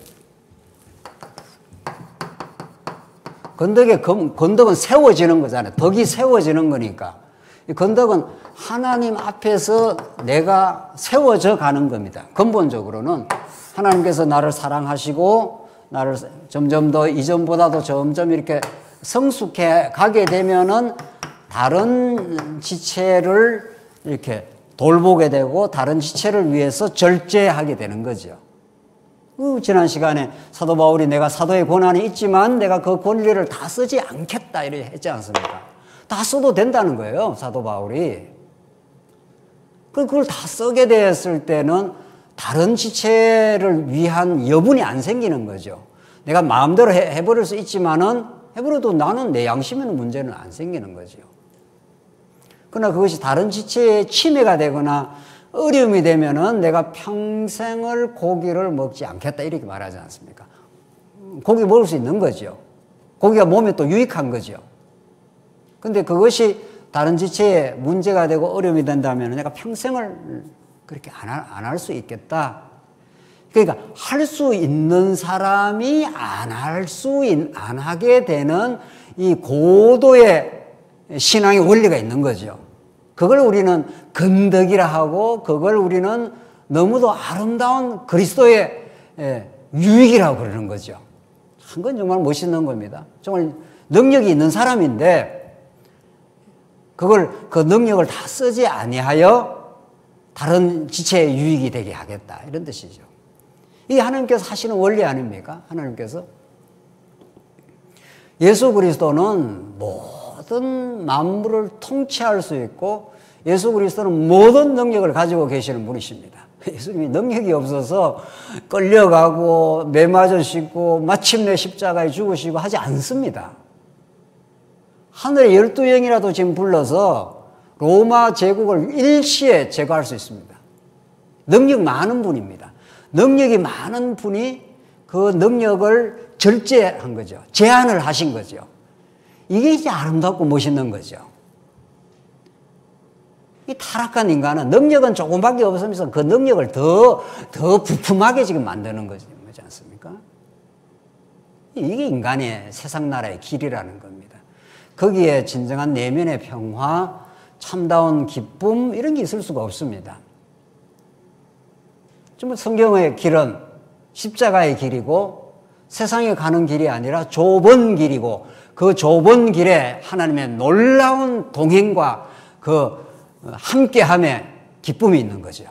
건덕은 세워지는 거잖아요. 덕이 세워지는 거니까. 이 건덕은 하나님 앞에서 내가 세워져 가는 겁니다. 근본적으로는 하나님께서 나를 사랑하시고 나를 점점 더 이전보다도 점점 이렇게 성숙해 가게 되면은 다른 지체를 이렇게 돌보게 되고 다른 지체를 위해서 절제하게 되는 거죠. 지난 시간에 사도 바울이 내가 사도의 권한이 있지만 내가 그 권리를 다 쓰지 않겠다 이렇게 했지 않습니까? 다 써도 된다는 거예요, 사도 바울이. 그걸 다 쓰게 됐을 때는 다른 지체를 위한 여분이 안 생기는 거죠. 내가 마음대로 해버릴 수 있지만은 해버려도 나는 내 양심에는 문제는 안 생기는 거죠. 그러나 그것이 다른 지체에 침해가 되거나 어려움이 되면은 내가 평생을 고기를 먹지 않겠다 이렇게 말하지 않습니까? 고기 먹을 수 있는 거죠. 고기가 몸에 또 유익한 거죠. 근데 그것이 다른 지체에 문제가 되고 어려움이 된다면 내가 평생을 그렇게 안 할 수 있겠다. 그러니까 할 수 있는 사람이 안 하게 되는 이 고도의 신앙의 원리가 있는 거죠. 그걸 우리는 건덕이라 하고 그걸 우리는 너무도 아름다운 그리스도의 유익이라고 그러는 거죠. 한 건 정말 멋있는 겁니다. 정말 능력이 있는 사람인데 그 능력을 다 쓰지 아니하여 다른 지체의 유익이 되게 하겠다, 이런 뜻이죠. 이게 하나님께서 하시는 원리 아닙니까? 하나님께서 예수 그리스도는 모든 만물을 통치할 수 있고 예수 그리스도는 모든 능력을 가지고 계시는 분이십니다. 예수님이 능력이 없어서 끌려가고 매맞아 씻고 마침내 십자가에 죽으시고 하지 않습니다. 하늘의 12영이라도 지금 불러서 로마 제국을 일시에 제거할 수 있습니다. 능력 많은 분입니다. 능력이 많은 분이 그 능력을 절제한 거죠. 제한을 하신 거죠. 이게 이제 아름답고 멋있는 거죠. 이 타락한 인간은 능력은 조금밖에 없으면서 그 능력을 더 부품하게 지금 만드는 거지 않습니까? 이게 인간의 세상 나라의 길이라는 겁니다. 거기에 진정한 내면의 평화, 참다운 기쁨, 이런 게 있을 수가 없습니다. 정말 성경의 길은 십자가의 길이고 세상에 가는 길이 아니라 좁은 길이고 그 좁은 길에 하나님의 놀라운 동행과 그 함께함에 기쁨이 있는 거죠.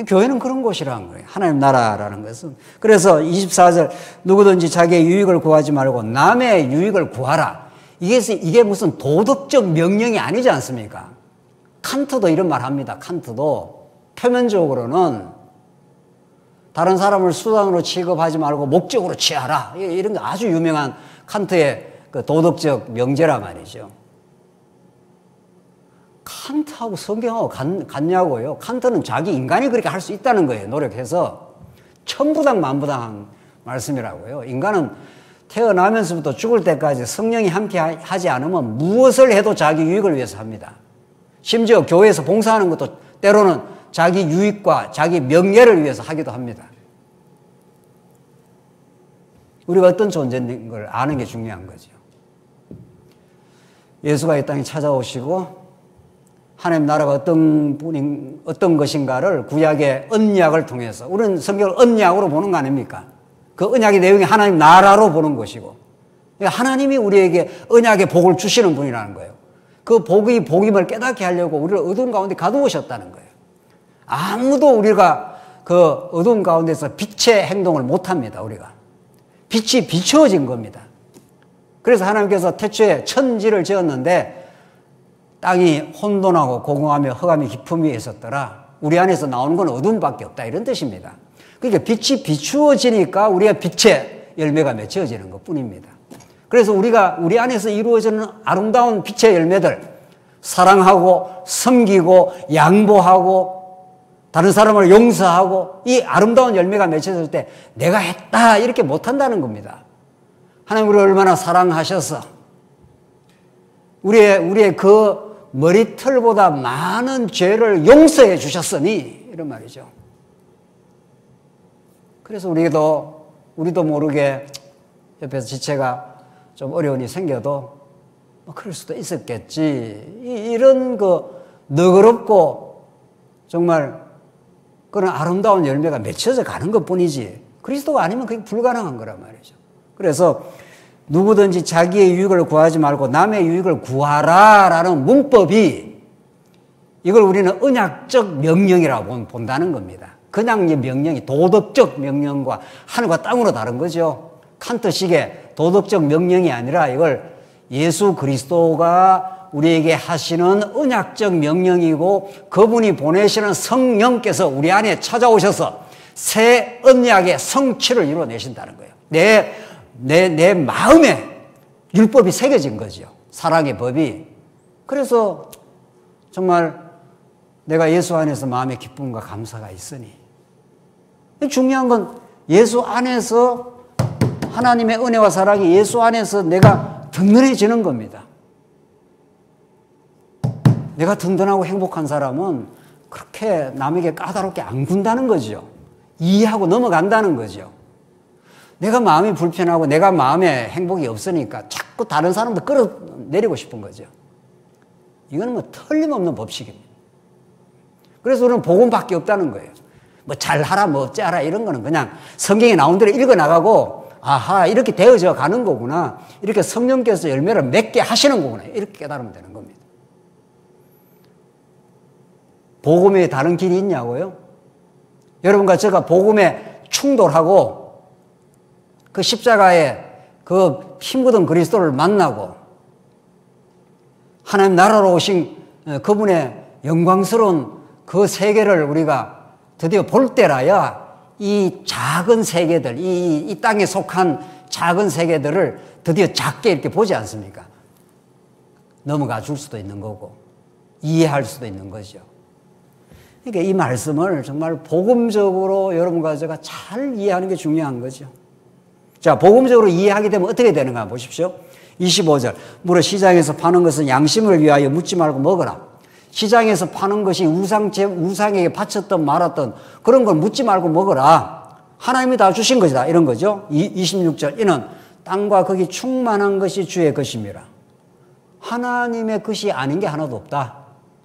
교회는 그런 곳이라는 거예요. 하나님 나라라는 것은. 그래서 24절 누구든지 자기의 유익을 구하지 말고 남의 유익을 구하라. 이게 무슨 도덕적 명령이 아니지 않습니까? 칸트도 이런 말 합니다. 칸트도 표면적으로는 다른 사람을 수단으로 취급하지 말고 목적으로 취하라. 이런 게 아주 유명한 칸트의 그 도덕적 명제란 말이죠. 칸트하고 성경하고 같냐고요. 칸트는 자기 인간이 그렇게 할 수 있다는 거예요. 노력해서. 천부당 만부당한 말씀이라고요. 인간은 태어나면서부터 죽을 때까지 성령이 함께 하지 않으면 무엇을 해도 자기 유익을 위해서 합니다. 심지어 교회에서 봉사하는 것도 때로는 자기 유익과 자기 명예를 위해서 하기도 합니다. 우리가 어떤 존재인 걸 아는 게 중요한 거죠. 예수가 이 땅에 찾아오시고 하나님 나라가 어떤 것인가를 구약의 언약을 통해서, 우리는 성경을 언약으로 보는 거 아닙니까? 그 언약의 내용이 하나님 나라로 보는 것이고, 하나님이 우리에게 언약의 복을 주시는 분이라는 거예요. 그 복임을 깨닫게 하려고 우리를 어두운 가운데 가두으셨다는 거예요. 아무도 우리가 그 어두운 가운데서 빛의 행동을 못합니다. 우리가 빛이 비추어진 겁니다. 그래서 하나님께서 태초에 천지를 지었는데 땅이 혼돈하고 공허하며 흑암이 깊음이 있었더라. 우리 안에서 나오는 건 어둠밖에 없다, 이런 뜻입니다. 그러니까 빛이 비추어지니까 우리가 빛의 열매가 맺혀지는 것 뿐입니다. 그래서 우리 안에서 이루어지는 아름다운 빛의 열매들, 사랑하고 섬기고 양보하고 다른 사람을 용서하고, 이 아름다운 열매가 맺혀질 때 내가 했다 이렇게 못한다는 겁니다. 하나님 우리를 얼마나 사랑하셔서 우리의 그 머리털보다 많은 죄를 용서해 주셨으니, 이런 말이죠. 그래서 우리도 모르게 옆에서 지체가 좀 어려운 일이 생겨도 그럴 수도 있었겠지, 이런 그 너그럽고 정말 그런 아름다운 열매가 맺혀져 가는 것 뿐이지, 그리스도가 아니면 그게 불가능한 거란 말이죠. 그래서 누구든지 자기의 유익을 구하지 말고 남의 유익을 구하라라는 문법이, 이걸 우리는 언약적 명령이라고 본다는 겁니다. 그냥 이 명령이 도덕적 명령과 하늘과 땅으로 다른 거죠. 칸트식의 도덕적 명령이 아니라 이걸 예수 그리스도가 우리에게 하시는 언약적 명령이고, 그분이 보내시는 성령께서 우리 안에 찾아오셔서 새 언약의 성취를 이루어내신다는 거예요. 내 마음에 율법이 새겨진 거죠. 사랑의 법이. 그래서 정말 내가 예수 안에서 마음의 기쁨과 감사가 있으니, 중요한 건 예수 안에서 하나님의 은혜와 사랑이 예수 안에서 내가 든든해지는 겁니다. 내가 든든하고 행복한 사람은 그렇게 남에게 까다롭게 안 군다는 거죠. 이해하고 넘어간다는 거죠. 내가 마음이 불편하고 내가 마음에 행복이 없으니까 자꾸 다른 사람도 끌어내리고 싶은 거죠. 이거는 뭐 틀림없는 법칙입니다. 그래서 우리는 복음밖에 없다는 거예요. 뭐 잘하라 뭐 어찌하라 이런 거는 그냥 성경에 나온 대로 읽어나가고 아하, 이렇게 되어져 가는 거구나. 이렇게 성령께서 열매를 맺게 하시는 거구나. 이렇게 깨달으면 되는 겁니다. 복음에 다른 길이 있냐고요? 여러분과 제가 복음에 충돌하고 그 십자가에 그 피 묻은 그리스도를 만나고 하나님 나라로 오신 그분의 영광스러운 그 세계를 우리가 드디어 볼 때라야 이 작은 세계들, 이 땅에 속한 작은 세계들을 드디어 작게 이렇게 보지 않습니까? 넘어가 줄 수도 있는 거고 이해할 수도 있는 거죠. 그러니까 이 말씀을 정말 복음적으로 여러분과 제가 잘 이해하는 게 중요한 거죠. 자, 복음적으로 이해하게 되면 어떻게 되는가 보십시오. 25절. 무릇 시장에서 파는 것은 양심을 위하여 묻지 말고 먹어라. 시장에서 파는 것이 우상에게 바쳤던 말았던 그런 걸 묻지 말고 먹어라. 하나님이 다 주신 것이다. 이런 거죠. 26절. 이는 땅과 거기 충만한 것이 주의 것입니다. 하나님의 것이 아닌 게 하나도 없다.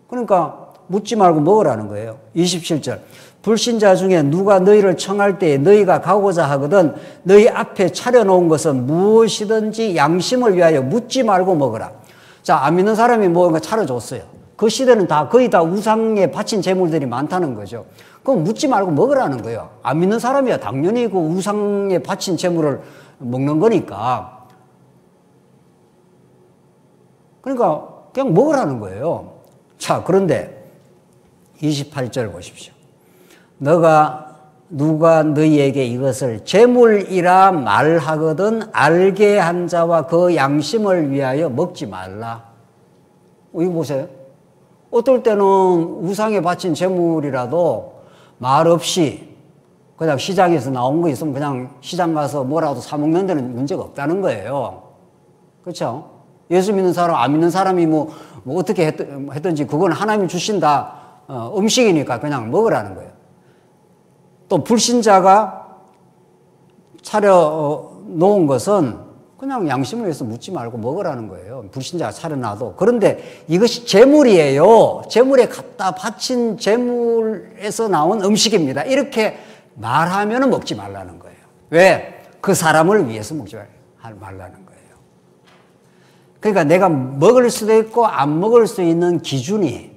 그러니까 묻지 말고 먹으라는 거예요. 27절. 불신자 중에 누가 너희를 청할 때에 너희가 가고자 하거든 너희 앞에 차려놓은 것은 무엇이든지 양심을 위하여 묻지 말고 먹어라. 자, 안 믿는 사람이 뭔가 차려줬어요. 그 시대는 거의 다 우상에 바친 재물들이 많다는 거죠. 그럼 묻지 말고 먹으라는 거예요. 안 믿는 사람이야 당연히 그 우상에 바친 재물을 먹는 거니까. 그러니까 그냥 먹으라는 거예요. 자, 그런데 28절 보십시오. 누가 너희에게 이것을 재물이라 말하거든 알게 한 자와 그 양심을 위하여 먹지 말라. 이거 보세요. 어떨 때는 우상에 바친 재물이라도 말 없이 그냥 시장에서 나온 거 있으면 그냥 시장 가서 뭐라도 사 먹는 데는 문제가 없다는 거예요. 그렇죠? 예수 믿는 사람, 안 믿는 사람이 뭐 어떻게 했든지 그건 하나님이 주신다. 음식이니까 그냥 먹으라는 거예요. 또 불신자가 차려 놓은 것은 그냥 양심을 위해서 묻지 말고 먹으라는 거예요. 불신자가 차려놔도. 그런데 이것이 재물이에요. 재물에 갖다 바친 재물에서 나온 음식입니다. 이렇게 말하면 먹지 말라는 거예요. 왜? 그 사람을 위해서 먹지 말라는 거예요. 그러니까 내가 먹을 수도 있고 안 먹을 수 있는 기준이,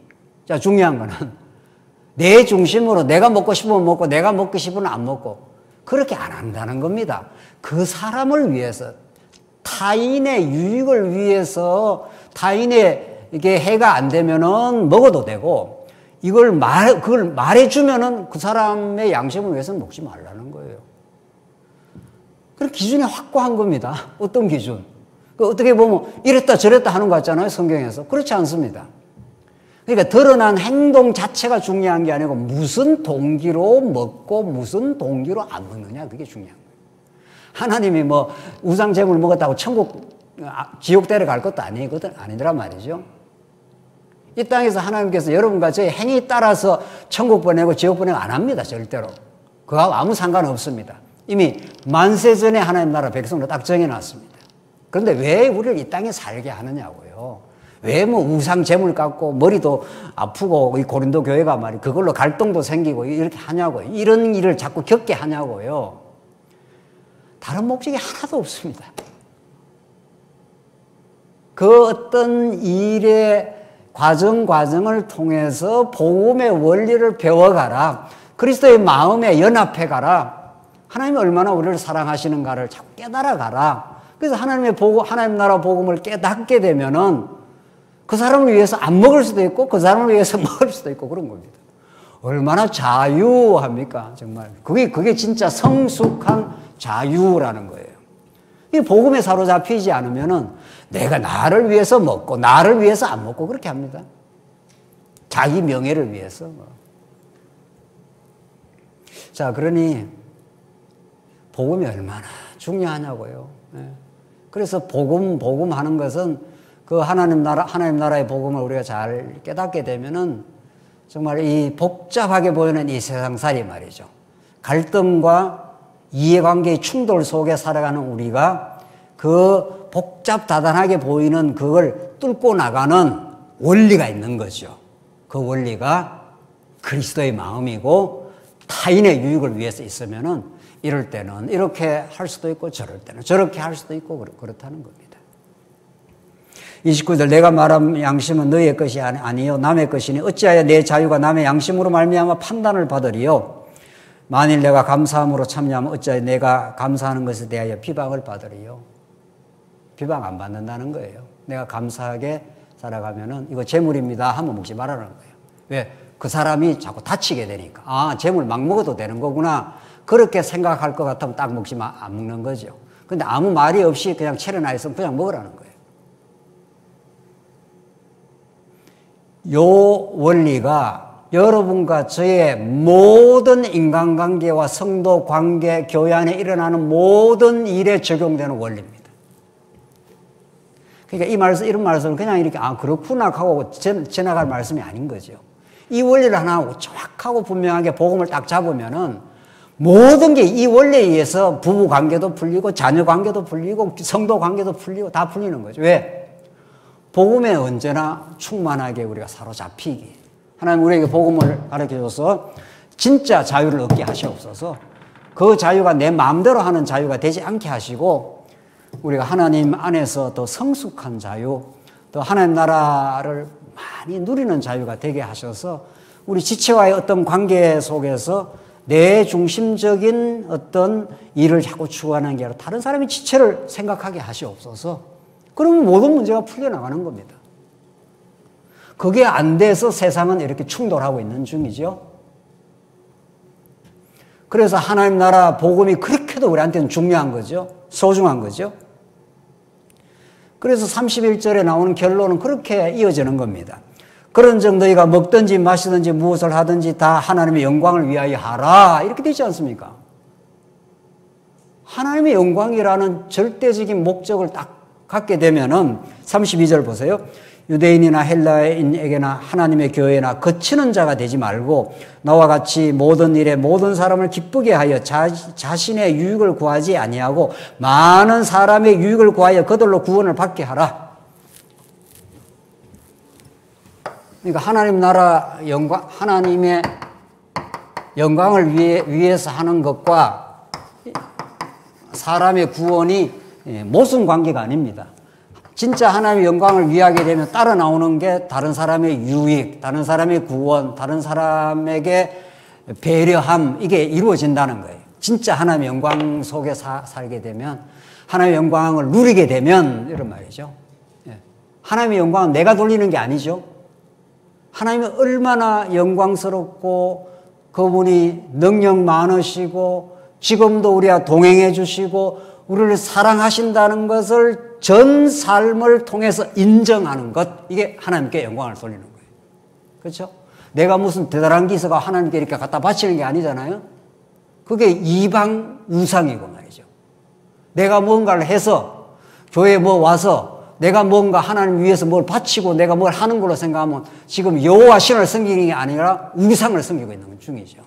자, 중요한 거는 내 중심으로 내가 먹고 싶으면 먹고 내가 먹고 싶으면 안 먹고 그렇게 안 한다는 겁니다. 그 사람을 위해서 타인의 유익을 위해서 타인에게 해가 안 되면은 먹어도 되고 그걸 말해주면은 그 사람의 양심을 위해서는 먹지 말라는 거예요. 그런 기준이 확고한 겁니다. 어떤 기준? 어떻게 보면 이랬다 저랬다 하는 것 같잖아요. 성경에서. 그렇지 않습니다. 그러니까 드러난 행동 자체가 중요한 게 아니고 무슨 동기로 먹고 무슨 동기로 안 먹느냐 그게 중요한 거예요. 하나님이 뭐 우상 제물 먹었다고 지옥 데려갈 것도 아니더란 말이죠. 이 땅에서 하나님께서 여러분과 저의 행위 따라서 천국 보내고 지옥 보내고 안 합니다. 절대로. 그거하고 아무 상관없습니다. 이미 만세 전에 하나님 나라 백성으로 딱 정해놨습니다. 그런데 왜 우리를 이 땅에 살게 하느냐고요. 왜 뭐 우상 재물 갖고 머리도 아프고 이 고린도 교회가 말이 그걸로 갈등도 생기고 이렇게 하냐고요. 이런 일을 자꾸 겪게 하냐고요. 다른 목적이 하나도 없습니다. 그 어떤 일의 과정을 통해서 복음의 원리를 배워가라. 그리스도의 마음에 연합해가라. 하나님이 얼마나 우리를 사랑하시는가를 자꾸 깨달아가라. 그래서 하나님 나라 복음을 깨닫게 되면은 그 사람을 위해서 안 먹을 수도 있고 그 사람을 위해서 먹을 수도 있고 그런 겁니다. 얼마나 자유합니까? 정말. 그게 진짜 성숙한 자유라는 거예요. 이 복음에 사로잡히지 않으면은 내가 나를 위해서 먹고 나를 위해서 안 먹고 그렇게 합니다. 자기 명예를 위해서. 자, 그러니 복음이 얼마나 중요하냐고요. 그래서 복음 하는 것은 그 하나님 나라의 복음을 우리가 잘 깨닫게 되면은 정말 이 복잡하게 보이는 이 세상살이 말이죠. 갈등과 이해관계의 충돌 속에 살아가는 우리가 그 복잡다단하게 보이는 그걸 뚫고 나가는 원리가 있는 거죠. 그 원리가 그리스도의 마음이고 타인의 유익을 위해서 있으면은 이럴 때는 이렇게 할 수도 있고 저럴 때는 저렇게 할 수도 있고 그렇다는 겁니다. 29절 내가 말한 양심은 너희의 것이 아니요 남의 것이니 어찌하여 내 자유가 남의 양심으로 말미암아 판단을 받으리요. 만일 내가 감사함으로 참여하면 어찌하여 내가 감사하는 것에 대하여 비방을 받으리요. 비방 안 받는다는 거예요. 내가 감사하게 살아가면은 이거 재물입니다 하면 먹지 말라는 거예요. 왜? 그 사람이 자꾸 다치게 되니까. 아, 재물 막 먹어도 되는 거구나. 그렇게 생각할 것 같으면 딱 안 먹는 거죠. 근데 아무 말이 없이 그냥 체려나 있으면 그냥 먹으라는 거예요. 요 원리가 여러분과 저의 모든 인간관계와 성도 관계, 교회 안에 일어나는 모든 일에 적용되는 원리입니다. 그러니까 이런 말씀은 그냥 이렇게, 아, 그렇구나 하고 지나갈 말씀이 아닌 거죠. 이 원리를 하나 정확하고 분명하게 복음을 딱 잡으면은 모든 게 이 원리에 의해서 부부 관계도 풀리고 자녀 관계도 풀리고 성도 관계도 풀리고 다 풀리는 거죠. 왜? 복음에 언제나 충만하게 우리가 사로잡히기. 하나님 우리에게 복음을 가르쳐줘서 진짜 자유를 얻게 하시옵소서. 그 자유가 내 마음대로 하는 자유가 되지 않게 하시고 우리가 하나님 안에서 더 성숙한 자유, 또 하나님 나라를 많이 누리는 자유가 되게 하셔서 우리 지체와의 어떤 관계 속에서 내 중심적인 어떤 일을 자꾸 추구하는 게 아니라 다른 사람의 지체를 생각하게 하시옵소서. 그러면 모든 문제가 풀려나가는 겁니다. 그게 안 돼서 세상은 이렇게 충돌하고 있는 중이죠. 그래서 하나님 나라 복음이 그렇게도 우리한테는 중요한 거죠. 소중한 거죠. 그래서 31절에 나오는 결론은 그렇게 이어지는 겁니다. 그런즉 너희가 먹든지 마시든지 무엇을 하든지 다 하나님의 영광을 위하여 하라. 이렇게 되지 않습니까? 하나님의 영광이라는 절대적인 목적을 딱 갖게 되면은 32절 보세요. 유대인이나 헬라인에게나 하나님의 교회나 거치는 자가 되지 말고 나와 같이 모든 일에 모든 사람을 기쁘게 하여 자신의 유익을 구하지 아니하고 많은 사람의 유익을 구하여 그들로 구원을 받게 하라. 그러니까 하나님 나라 영광, 하나님의 영광을 위해서 하는 것과 사람의 구원이 모순 관계가 아닙니다. 진짜 하나님의 영광을 위하게 되면 따라 나오는 게 다른 사람의 유익, 다른 사람의 구원, 다른 사람에게 배려함, 이게 이루어진다는 거예요. 진짜 하나님의 영광 속에 살게 되면, 하나님의 영광을 누리게 되면, 이런 말이죠. 하나님의 영광은 내가 돌리는 게 아니죠. 하나님이 얼마나 영광스럽고 그분이 능력 많으시고 지금도 우리와 동행해 주시고 우리를 사랑하신다는 것을 전 삶을 통해서 인정하는 것, 이게 하나님께 영광을 돌리는 거예요. 그렇죠? 내가 무슨 대단한 기사가 하나님께 이렇게 갖다 바치는 게 아니잖아요. 그게 이방 우상이고 말이죠. 내가 뭔가를 해서 교회에 뭐 와서 내가 뭔가 하나님 위해서 뭘 바치고 내가 뭘 하는 걸로 생각하면 지금 여호와 신을 섬기는 게 아니라 우상을 섬기고 있는 중이죠.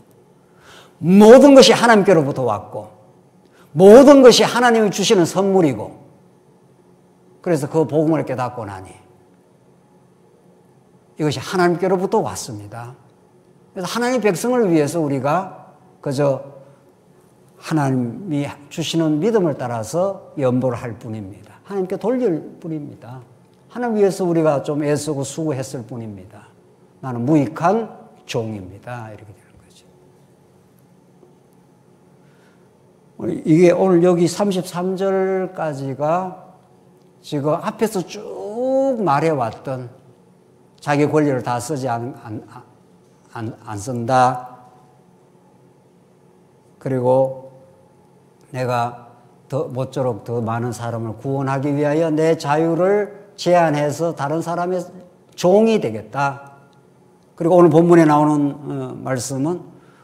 모든 것이 하나님께로부터 왔고 모든 것이 하나님이 주시는 선물이고 그래서 그 복음을 깨닫고 나니 이것이 하나님께로부터 왔습니다. 그래서 하나님의 백성을 위해서 우리가 그저 하나님이 주시는 믿음을 따라서 연보를 할 뿐입니다. 하나님께 돌릴 뿐입니다. 하나님 위해서 우리가 좀 애쓰고 수고했을 뿐입니다. 나는 무익한 종입니다. 이렇게 되는 거죠. 이게 오늘 여기 33절까지가 지금 앞에서 쭉 말해왔던 자기 권리를 다 쓰지 안 쓴다. 그리고 내가 모쪼록 더 많은 사람을 구원하기 위하여 내 자유를 제한해서 다른 사람의 종이 되겠다. 그리고 오늘 본문에 나오는 말씀은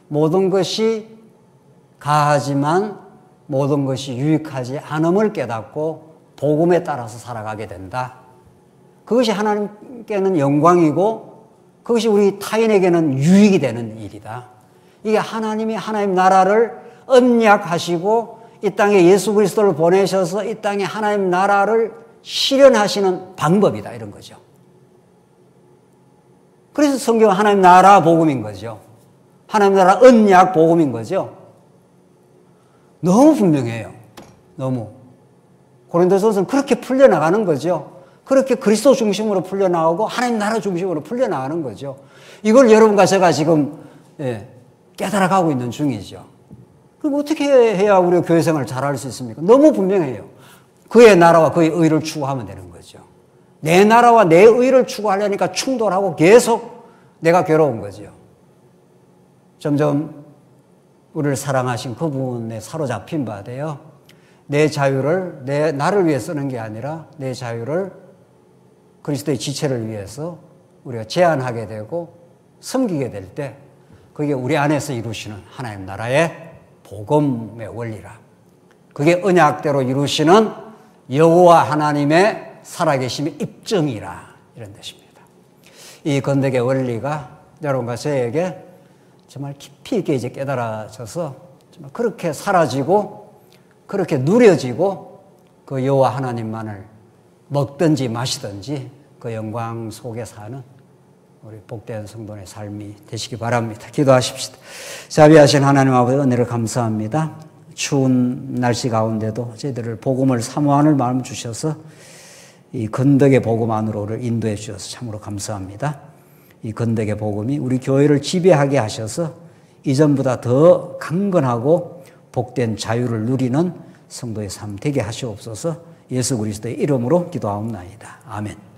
모든 것이 가하지만 모든 것이 유익하지 않음을 깨닫고 복음에 따라서 살아가게 된다. 그것이 하나님께는 영광이고 그것이 우리 타인에게는 유익이 되는 일이다. 이게 하나님이 하나님 나라를 언약하시고 이 땅에 예수 그리스도를 보내셔서 이 땅에 하나님 나라를 실현하시는 방법이다. 이런 거죠. 그래서 성경은 하나님 나라 복음인 거죠. 하나님 나라 언약 복음인 거죠. 너무 분명해요. 너무. 고린도전서는 그렇게 풀려나가는 거죠. 그렇게 그리스도 중심으로 풀려나오고 하나님 나라 중심으로 풀려나가는 거죠. 이걸 여러분과 제가 지금 깨달아가고 있는 중이죠. 그럼 어떻게 해야 우리가 교회 생활을 잘할 수 있습니까? 너무 분명해요. 그의 나라와 그의 의를 추구하면 되는 거죠. 내 나라와 내 의를 추구하려니까 충돌하고 계속 내가 괴로운 거죠. 점점 우리를 사랑하신 그분에 사로잡힌 바 돼요. 내 자유를 나를 위해 쓰는 게 아니라 내 자유를 그리스도의 지체를 위해서 우리가 제한하게 되고 섬기게 될 때 그게 우리 안에서 이루시는 하나님 나라의 복음의 원리라. 그게 언약대로 이루시는 여호와 하나님의 살아계심의 입증이라 이런 뜻입니다. 이 건덕의 원리가 여러분과 저에게 정말 깊이 있게 이제 깨달아져서 정말 그렇게 사라지고 그렇게 누려지고 그 여호와 하나님만을 먹든지 마시든지 그 영광 속에 사는 우리 복된 성도의 삶이 되시기 바랍니다. 기도하십시다. 자비하신 하나님 아버지 은혜를 감사합니다. 추운 날씨 가운데도 저희들을 복음을 사모하는 마음 주셔서 이 건덕의 복음 안으로 우리를 인도해 주셔서 참으로 감사합니다. 이 건덕의 복음이 우리 교회를 지배하게 하셔서 이전보다 더 강건하고 복된 자유를 누리는 성도의 삶 되게 하시옵소서. 예수 그리스도의 이름으로 기도하옵나이다. 아멘.